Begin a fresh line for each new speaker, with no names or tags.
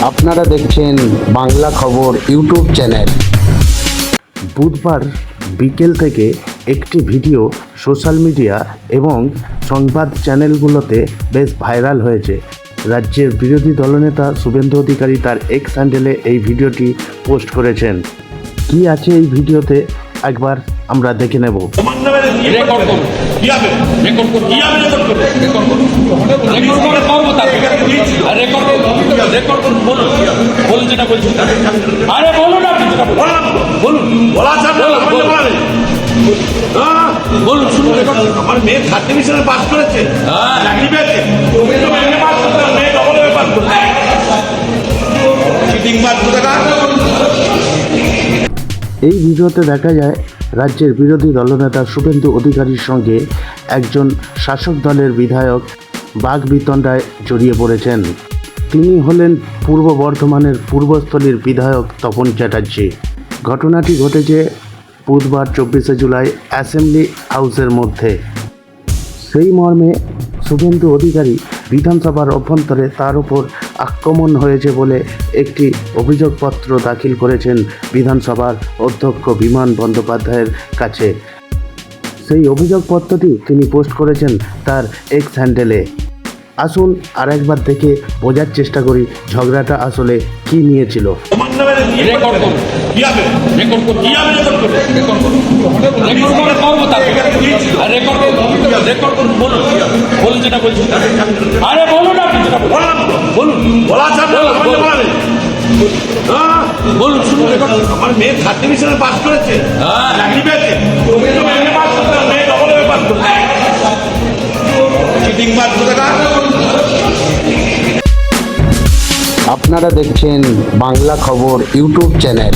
আপনারা দেখছেন বাংলা খবর ইউটিউব চ্যানেল। বুধবার বিকেল থেকে একটি ভিডিও সোশ্যাল মিডিয়া এবং সংবাদ চ্যানেলগুলোতে বেশ ভাইরাল হয়েছে। রাজ্যের বিরোধী দলনেতা শুভেন্দু অধিকারী তার এক্স হ্যান্ডেলে এই ভিডিওটি পোস্ট করেছেন। কি আছে এই ভিডিওতে একবার আমরা দেখে নেব।
আমার মেয়ে থার্ড ডিভিশনে পাস করেছে, চাকরি পেয়েছে,
এই ভিডিওতে দেখা যায় রাজ্যের বিরোধী দলনেতা শুভেন্দু অধিকারীর সঙ্গে একজন শাসক দলের বিধায়ক বাগবিতণ্ডায় জড়িয়ে পড়েছেন। তিনি হলেন পূর্ব বর্ধমানের পূর্বস্থলীর বিধায়ক তপন চ্যাটার্জি। ঘটনাটি ঘটেছে বুধবার 24শে জুলাই অ্যাসেম্বলি হাউসের মধ্যে। সেই মর্মে শুভেন্দু অধিকারী বিধানসভার অভ্যন্তরে তার উপর আক্রমণ হয়েছে বলে একটি অভিযোগপত্র দাখিল করেছেন বিধানসভার অধ্যক্ষ বিমান বন্দ্যোপাধ্যায়ের কাছে। সেই অভিযোগপত্রটি তিনি পোস্ট করেছেন তার এক্স হ্যান্ডেলে। আসুন আরেকবার দেখে বোঝার চেষ্টা করি ঝগড়াটা আসলে কি নিয়েছিল।
আমার মেয়ে থার্ড ডিভিশনে পাস করেছে, চাকরি পেয়েছে,
আপনারা দেখছেন বাংলা খবর ইউটিউব চ্যানেল।